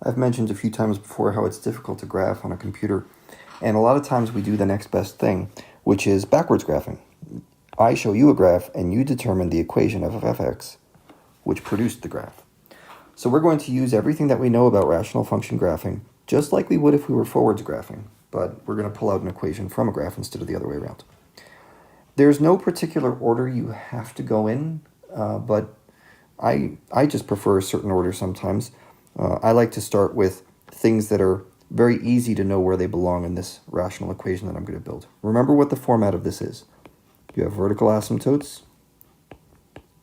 I've mentioned a few times before how it's difficult to graph on a computer, and a lot of times we do the next best thing, which is backwards graphing. I show you a graph, and you determine the equation f of fx, which produced the graph. So we're going to use everything that we know about rational function graphing, just like we would if we were forwards graphing, but we're going to pull out an equation from a graph instead of the other way around. There's no particular order you have to go in, but I just prefer a certain order sometimes. I like to start with things that are very easy to know where they belong in this rational equation that I'm going to build. Remember what the format of this is. You have vertical asymptotes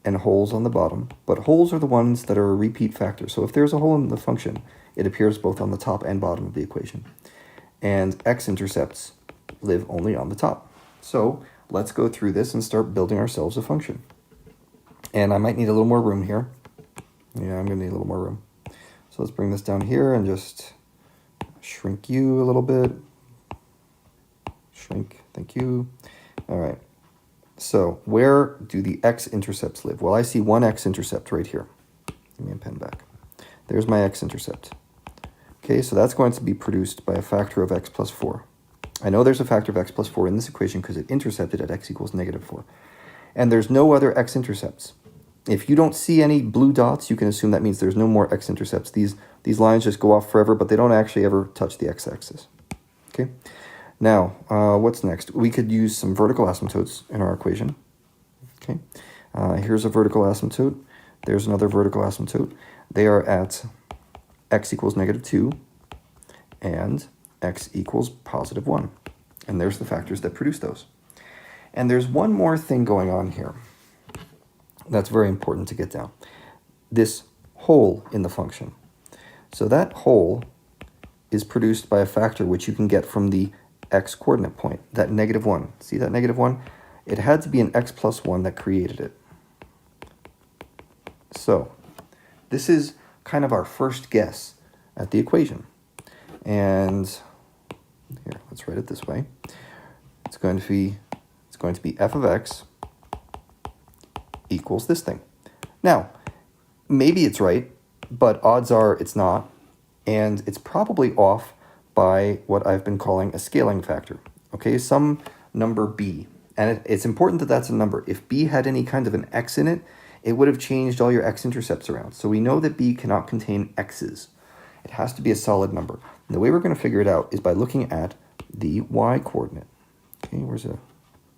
and holes on the bottom, but holes are the ones that are a repeat factor. So if there's a hole in the function, it appears both on the top and bottom of the equation. And x-intercepts live only on the top. So let's go through this and start building ourselves a function. And I might need a little more room here. Yeah, I'm going to need a little more room. So let's bring this down here and just shrink you a little bit. Shrink, thank you. All right. So where do the x-intercepts live? Well, I see one x-intercept right here. Give me a pen back. There's my x-intercept. Okay, so that's going to be produced by a factor of x plus 4. I know there's a factor of x plus 4 in this equation because it intercepted at x equals negative 4. And there's no other x-intercepts. If you don't see any blue dots, you can assume that means there's no more x-intercepts. These lines just go off forever, but they don't actually ever touch the x-axis. Okay. Now, what's next? We could use some vertical asymptotes in our equation. Okay. Here's a vertical asymptote. There's another vertical asymptote. They are at x equals negative 2 and x equals positive 1. And there's the factors that produce those. And there's one more thing going on here that's very important to get down. This hole in the function. So that hole is produced by a factor which you can get from the x coordinate point, that negative 1. See that negative 1? It had to be an x plus 1 that created it. So this is kind of our first guess at the equation. And here, let's write it this way. It's going to be f of x equals this thing. Now, maybe it's right, but odds are it's not, and it's probably off by what I've been calling a scaling factor. Okay, some number b, and it's important that that's a number. If b had any kind of an x in it, it would have changed all your x-intercepts around. So we know that b cannot contain x's. It has to be a solid number. And the way we're going to figure it out is by looking at the y-coordinate. Okay,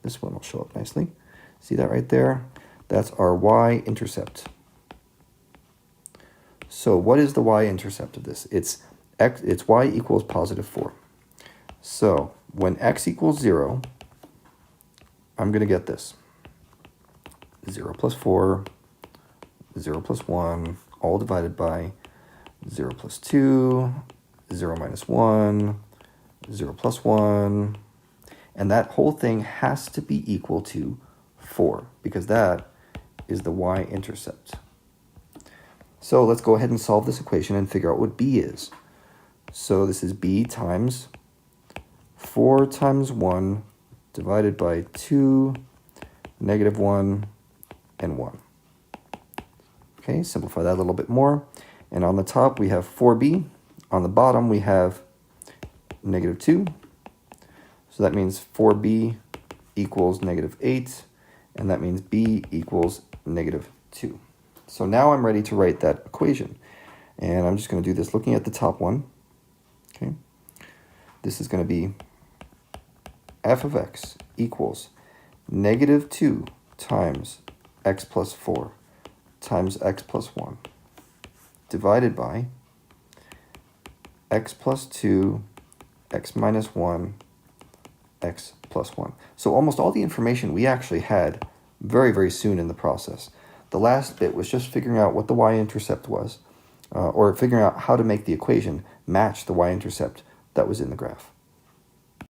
this one will show up nicely. See that right there? That's our y-intercept. So what is the y-intercept of this? It's y equals positive 4. So when x equals 0, I'm going to get this. 0 plus 4, 0 plus 1, all divided by 0 plus 2, 0 minus 1, 0 plus 1. And that whole thing has to be equal to 4, because that is the y-intercept. So let's go ahead and solve this equation and figure out what b is. So this is b times 4 times 1 divided by 2, negative 1, and 1. Okay, simplify that a little bit more. And on the top we have 4b. On the bottom we have negative 2. So that means 4b equals negative 8. And that means b equals negative 2. So now I'm ready to write that equation. And I'm just going to do this looking at the top one. Okay. This is going to be f of x equals negative 2 times x plus 4 times x plus 1 divided by x plus 2, x minus 1, x plus 1. So almost all the information we actually had very, very soon in the process. The last bit was just figuring out what the y-intercept was, or figuring out how to make the equation match the y-intercept that was in the graph.